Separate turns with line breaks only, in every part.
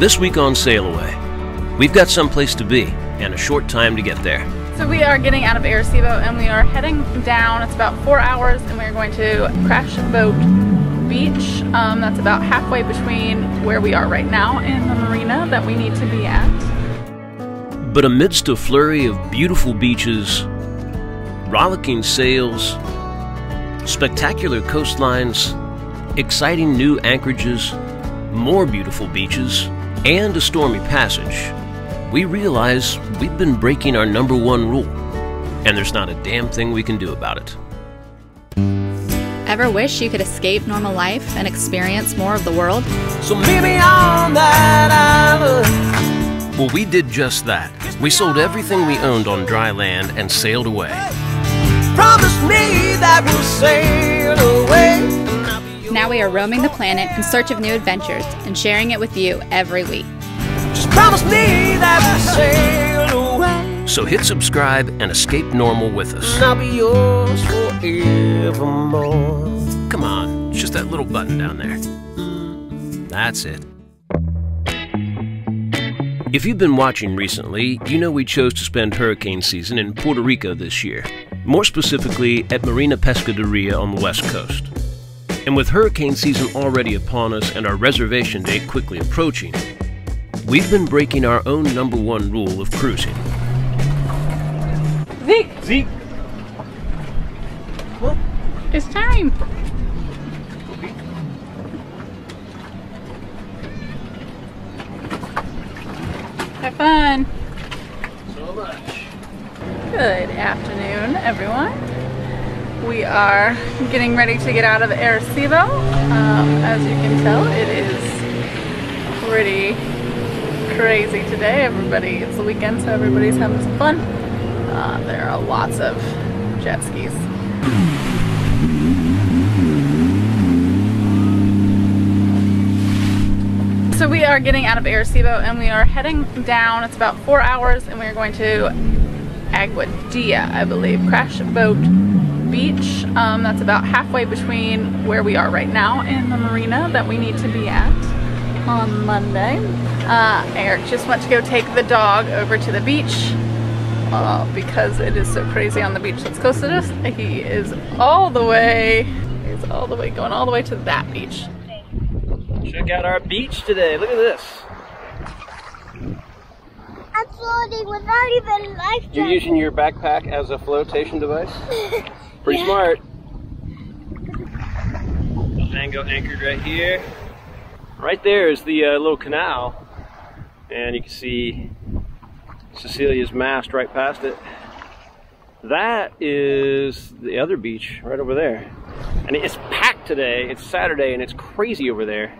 This week on SailAway, we've got someplace to be and a short time to get there.
So we are getting out of Sailboat and we are heading down. It's about 4 hours and we're going to Crash Boat Beach. That's about halfway between where we are right now and the marina that we need to be at.
But amidst a flurry of beautiful beaches, rollicking sails, spectacular coastlines, exciting new anchorages, more beautiful beaches, and a stormy passage, we realize we've been breaking our #1 rule, and there's not a damn thing we can do about it.
Ever wish you could escape normal life and experience more of the world?
So maybe on that island. Well, we did just that. We sold everything we owned on dry land and sailed away. Promise me that we'll sail away.
Now we are roaming the planet in search of new adventures and sharing it with you every week.
Just promise me that we'll sail away. So hit subscribe and escape normal with us. And I'll be yours forevermore. Come on, it's just that little button down there. That's it. If you've been watching recently, you know we chose to spend hurricane season in Puerto Rico this year. More specifically, at Marina Pescaderia on the west coast. And with hurricane season already upon us and our reservation date quickly approaching, we've been breaking our own #1 rule of cruising.
Zeke!
What?
It's time! Have fun!
So much.
Good afternoon, everyone. We are getting ready to get out of Sailboat. As you can tell, it is pretty crazy today. It's the weekend, so everybody's having some fun. There are lots of jet skis. So we are getting out of Sailboat and we are heading down. It's about 4 hours and we're going to Aguadilla, I believe, Crash Boat Beach. That's about halfway between where we are right now and the marina that we need to be at on Monday. Eric just went to go take the dog over to the beach because it is so crazy on the beach that's close to us. He is going all the way to that beach.
Check out our beach today. Look at this.
I'm floating without even life jacket.
You're using your backpack as a flotation device? Pretty
Yeah.
smart. Mango anchored right here. Right there is the little canal. And you can see Cecilia's mast right past it. That is the other beach right over there. And it's packed today. It's Saturday and it's crazy over there.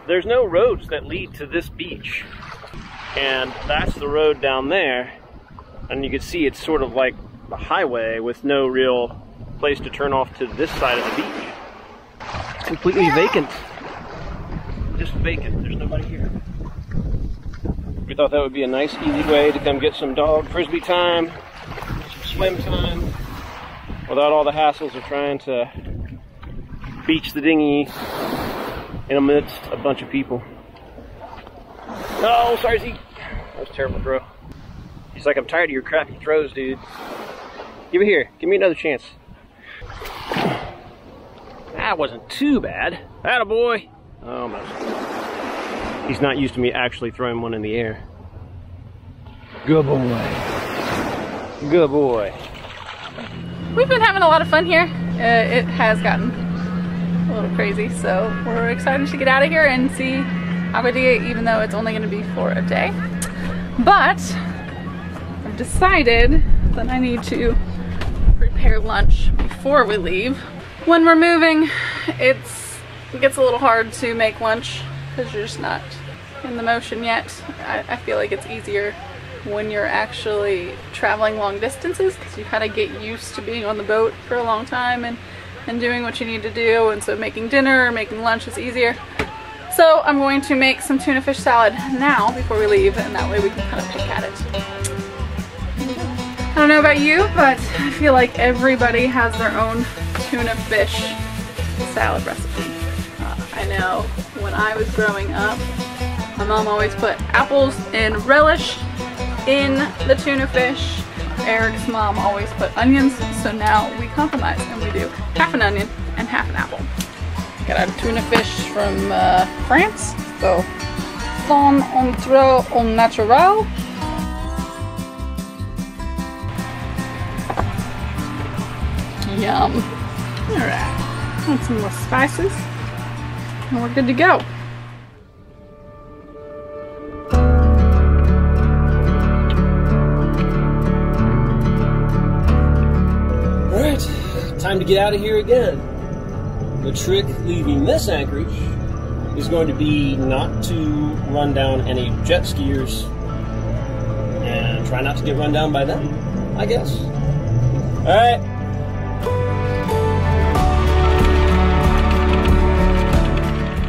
There's no roads that lead to this beach. And that's the road down there. And you can see it's sort of like a highway with no real place to turn off to this side of the beach. It's completely vacant. Just vacant. There's nobody here. We thought that would be a nice, easy way to come get some dog frisbee time, some swim time, without all the hassles of trying to beach the dinghy in amidst a bunch of people. No, sorry, Zeke. That was a terrible throw. He's like, I'm tired of your crappy throws, dude. Give it here. Give me another chance. That wasn't too bad. Attaboy. Almost. He's not used to me actually throwing one in the air. Good boy. Good boy.
We've been having a lot of fun here. It has gotten a little crazy, so we're excited to get out of here and see Aguadilla, even though it's only going to be for a day. But I've decided that I need to prepare lunch before we leave. When we're moving, it gets a little hard to make lunch because you're just not in the motion yet. I feel like it's easier when you're actually traveling long distances because you kind of get used to being on the boat for a long time and doing what you need to do, and so making dinner or making lunch is easier. So I'm going to make some tuna fish salad now before we leave, and that way we can kind of pick at it. I don't know about you, but I feel like everybody has their own tuna fish salad recipe. I know when I was growing up, My mom always put apples and relish in the tuna fish. Eric's mom always put onions, so now we compromise and we do half an onion and half an apple. Got a tuna fish from France, so thon entre au naturel. Yum. Alright, and some more spices, and we're good to go.
Alright, time to get out of here again. The trick leaving this anchorage is going to be not to run down any jet skiers and try not to get run down by them, I guess. Alright.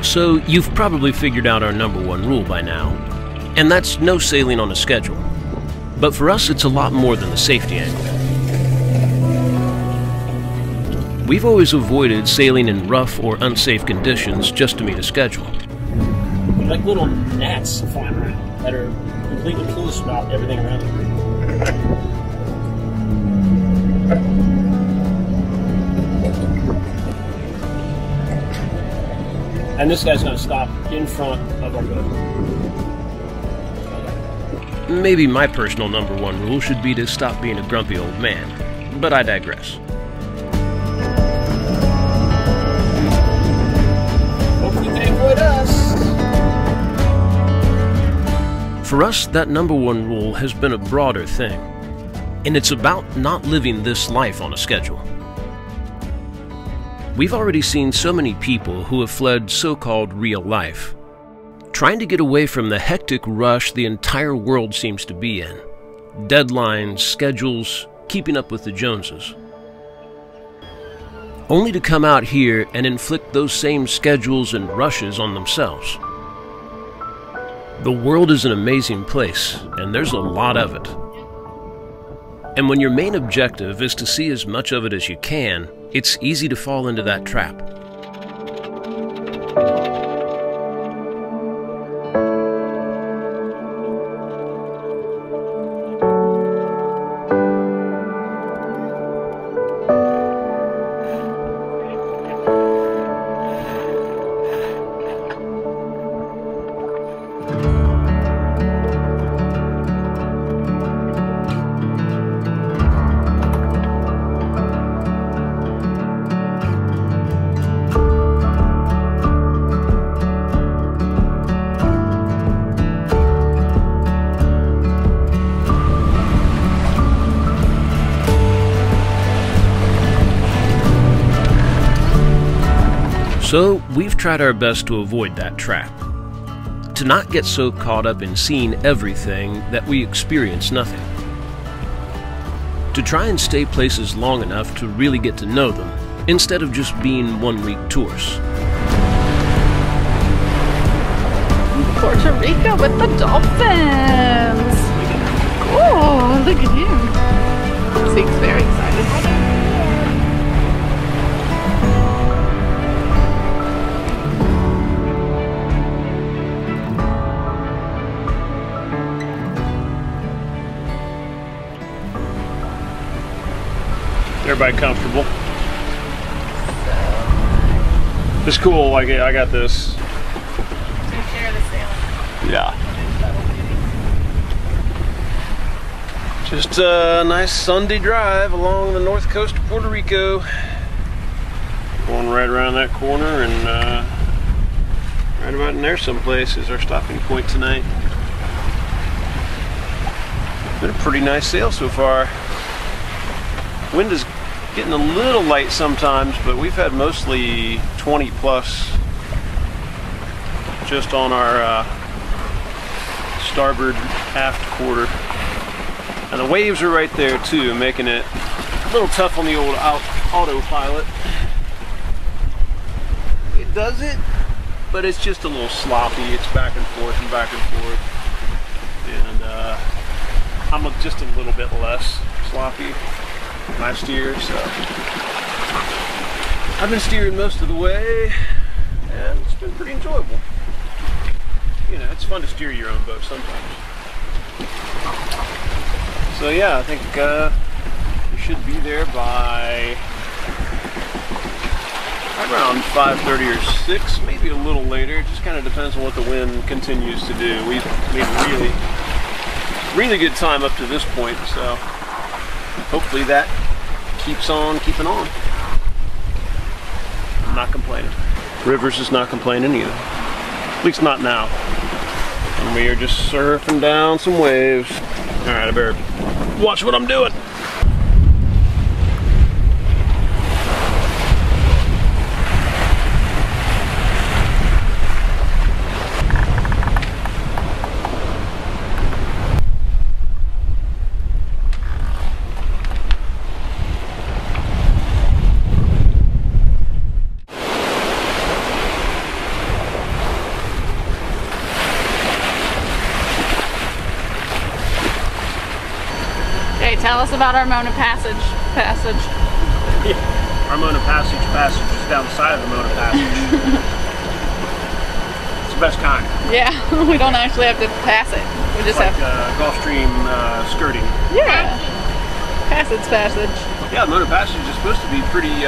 So you've probably figured out our #1 rule by now, and that's no sailing on a schedule. But for us, it's a lot more than the safety angle. We've always avoided sailing in rough or unsafe conditions just to meet a schedule. Like little gnats flying around that are completely clueless about everything around them. And this guy's going to stop in front of our boat. Maybe my personal #1 rule should be to stop being a grumpy old man, but I digress. Hopefully you can avoid us. For us, that #1 rule has been a broader thing, and it's about not living this life on a schedule. We've already seen so many people who have fled so-called real life, trying to get away from the hectic rush the entire world seems to be in. Deadlines, schedules, keeping up with the Joneses. Only to come out here and inflict those same schedules and rushes on themselves. The world is an amazing place, and there's a lot of it. And when your main objective is to see as much of it as you can, it's easy to fall into that trap. So we've tried our best to avoid that trap, to not get so caught up in seeing everything that we experience nothing, to try and stay places long enough to really get to know them, instead of just being one-week tours.
Puerto Rico with the dolphins! Oh, look at him! Zeke's very excited.
Everybody comfortable? It's cool, like I got this.
Take care of the sail.
Yeah. Just a nice Sunday drive along the north coast of Puerto Rico. Going right around that corner, and right about in there someplace is our stopping point tonight. Been a pretty nice sail so far. Wind is getting a little light sometimes, but we've had mostly 20 plus just on our starboard aft quarter. And the waves are right there too, making it a little tough on the old autopilot. It does it, but it's just a little sloppy. It's back and forth and back and forth. And I'm just a little bit less sloppy last year, so I've been steering most of the way, and it's been pretty enjoyable. You know, it's fun to steer your own boat sometimes. So yeah, I think we should be there by around 5:30 or 6, maybe a little later. It just kind of depends on what the wind continues to do. We've made a really good time up to this point, so hopefully that keeps on keeping on. I'm not complaining. Rivers is not complaining either. At least not now. And we are just surfing down some waves. Alright, I better watch what I'm doing.
Tell us about our Mona Passage.
Yeah, our Mona Passage is down the side of the Mona Passage. It's the best kind.
Yeah, we don't actually have to pass it. We just
like,
have
Gulfstream skirting.
Yeah, Passage.
Yeah, the Mona Passage is supposed to be pretty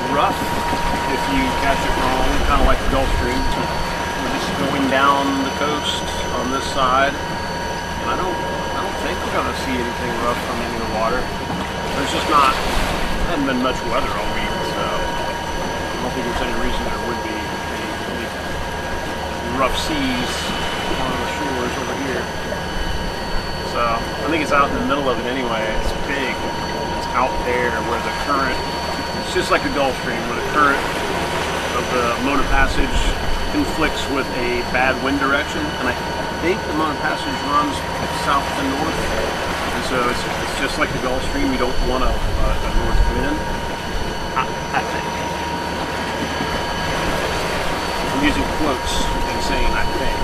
rough if you catch it wrong, kind of like the Gulfstream. We're just going down the coast on this side, and I don't think we're going to see anything rough from any of the water. There's just hasn't been much weather all week, so I don't think there's any reason there would be any rough seas on the shores over here. So I think it's out in the middle of it anyway. It's big. It's out there where the current, it's just like the Gulfstream, where the current of the Mona Passage conflicts with a bad wind direction, and I think the Mona Passage runs south to north, and so it's just like the Gulfstream. You don't want a north wind, I think. I'm using quotes and saying I think.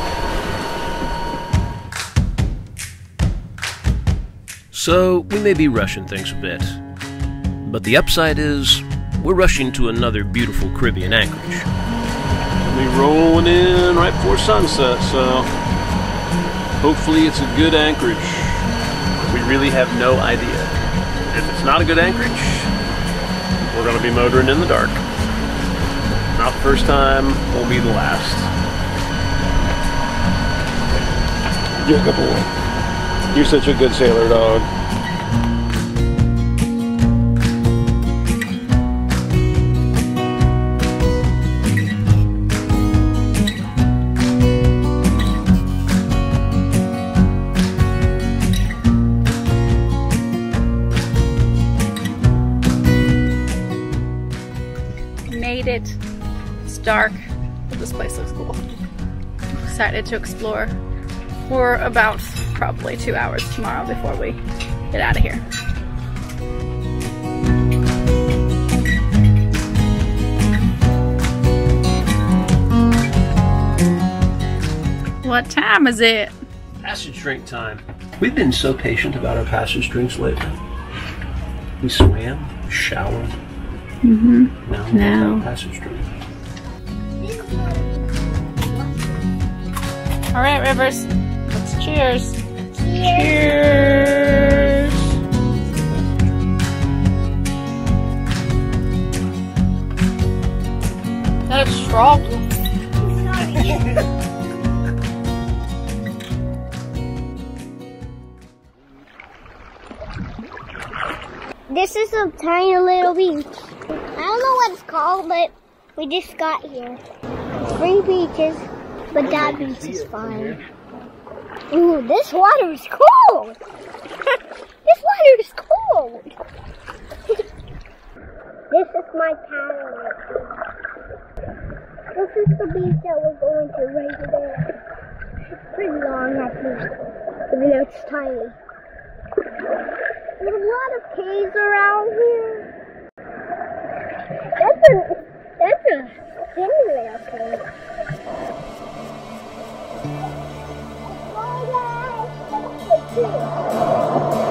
So we may be rushing things a bit, but the upside is we're rushing to another beautiful Caribbean anchorage. We'll be rolling in right before sunset, so hopefully it's a good anchorage. We really have no idea. If it's not a good anchorage, we're going to be motoring in the dark. Not the first time, won't be the last. You're a good boy. You're such a good sailor, dog.
It's dark, but this place looks cool. Excited to explore for about probably 2 hours tomorrow before we get out of here. What time is it?
Passage drink time. We've been so patient about our passage drinks lately. We swam, showered. Now passage drink.
All right, Rivers. Let's cheers. Cheers. Is that a straw?
This is a tiny little beach. I don't know what it's called, but we just got here. 3 beaches, but that beach is fine. Ooh, this water is cold! This water is cold! This is my paddle. This is the beach that we're going to right there. It's pretty long, I think, even though it's tiny. There's a lot of caves around here. That's a skinny little cave.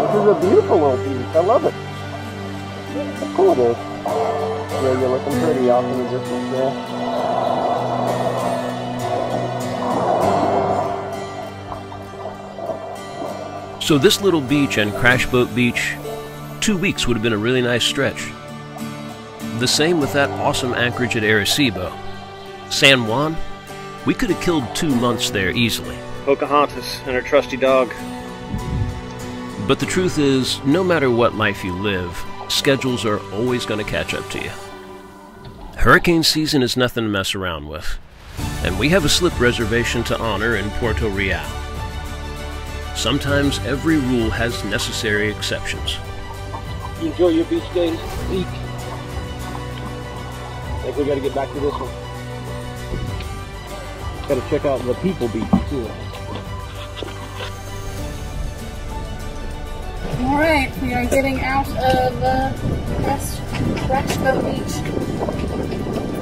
This is a beautiful little beach. I love it. How cool it is. Yeah, you're looking pretty off in the distance there. So this little beach and Crash Boat Beach, 2 weeks would have been a really nice stretch. The same with that awesome anchorage at Arecibo. San Juan, we could have killed 2 months there easily.
Pocahontas and her trusty dog.
But the truth is, no matter what life you live, schedules are always going to catch up to you. Hurricane season is nothing to mess around with, and we have a slip reservation to honor in Puerto Real. Sometimes every rule has necessary exceptions.
You enjoy your beach days? Week. I think we got to get back to this one. Got to check out the People Beach too.
Alright, we are getting out of Crash Boat Beach.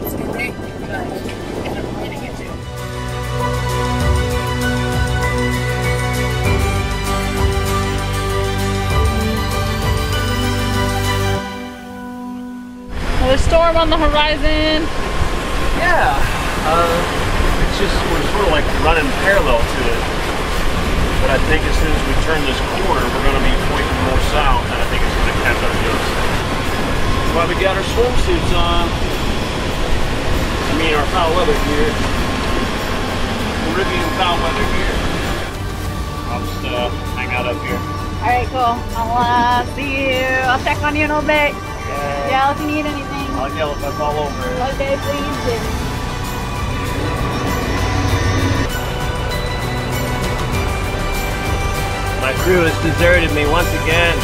It's been great, but I'm going to get to. Another storm on the horizon.
Yeah, it's just, we're sort of like running parallel to it. But I think as soon as we turn this corner, we're going to be pointing more south, and I think it's going to catch up to us. That's why we got our swimsuits on. I mean, our foul weather gear. Caribbean foul weather gear. I'll just hang out up here.
Alright, cool. I'll see you. I'll check on you in a little bit. Yeah, if you need anything.
I'll yell if that's all over.
Okay, please do.
My crew has deserted me once again.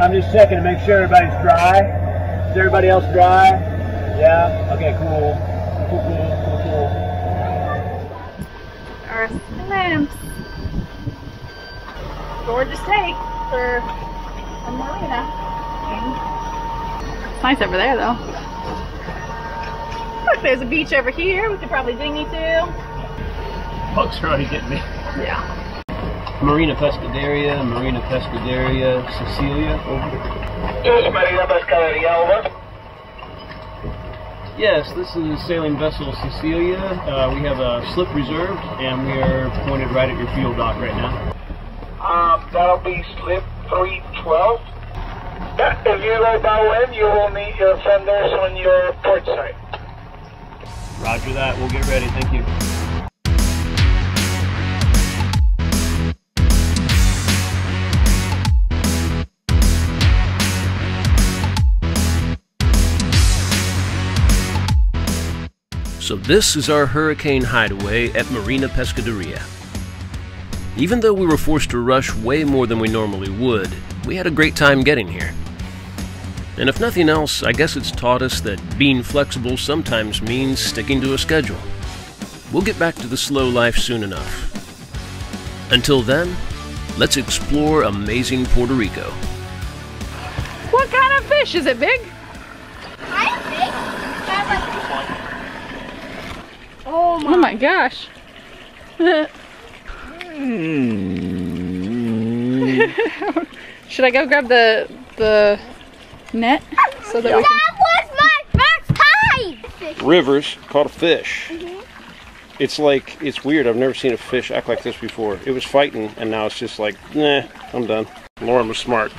I'm just checking to make sure everybody's dry. Is everybody else dry? Yeah? Okay, cool. Cool.
Our lamps. Gorgeous take for a marina. It's nice over there though. Look, there's a beach over here we could probably dinghy to.
Bugs are already getting me.
Yeah.
Marina Pescaderia, Cecilia, over.
Yes, Marina Pescaderia, over.
Yes, this is sailing vessel Cecilia. We have a slip reserved, and we are pointed right at your field dock right now.
That'll be slip 312. Yeah, if you go downwind, you will meet your fenders on your port side.
Roger that, we'll get ready, thank you. So this is our hurricane hideaway at Marina Pescaderia. Even though we were forced to rush way more than we normally would, we had a great time getting here. And if nothing else, I guess it's taught us that being flexible sometimes means sticking to a schedule. We'll get back to the slow life soon enough. Until then, let's explore amazing Puerto Rico.
What kind of fish? Is it big? Oh my gosh. Should I go grab the net so that we can...
That was my first time!
Rivers caught a fish. It's like, it's weird. I've never seen a fish act like this before. It was fighting, and now it's just like, nah, I'm done. Lauren was smart.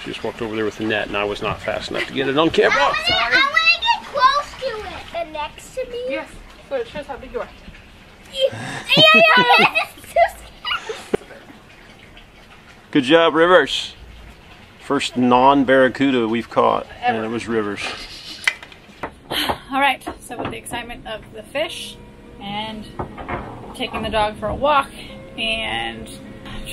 She just walked over there with the net, and I was not fast enough to get it on camera.
I want to get close to it. And next to me?
Yes, so it shows how big you are.
Yeah.
Good job, Rivers. First non-barracuda we've caught, and it was Rivers.
Alright, so with the excitement of the fish and taking the dog for a walk and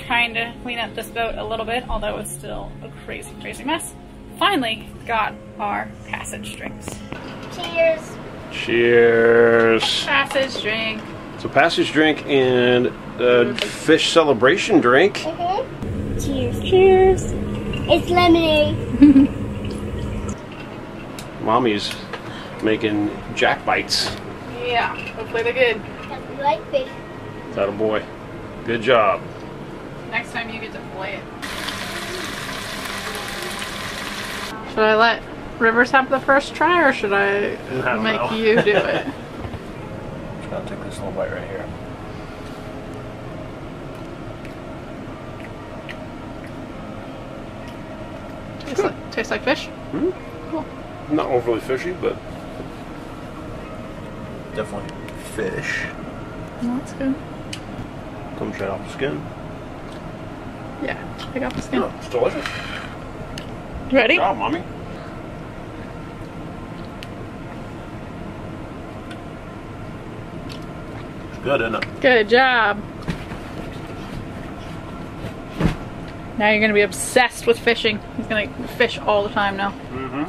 trying to clean up this boat a little bit, although it's still a crazy, crazy mess, finally got our passage drinks.
Cheers.
Cheers.
Passage drink.
It's a passage drink and a fish celebration drink.
Cheers. Cheers. It's lemonade.
Mommy's making jack bites.
Yeah, hopefully they're good.
You like fish?
That a boy. Good job.
Next time you get to fillet it. Should I let Rivers have the first try, or should I
don't
make
know.
you do it?
Just gotta take this little bite right here.
Tastes like fish?
Hmm?
Cool.
Not overly fishy, but definitely fish.
Well, that's good.
Comes right off the skin.
Yeah, take off the skin.
Oh, it's delicious.
Ready?
Good job, Mommy. It's good, isn't it?
Good job. Now you're gonna be obsessed with fishing. He's gonna fish all the time now.
Mm-hmm.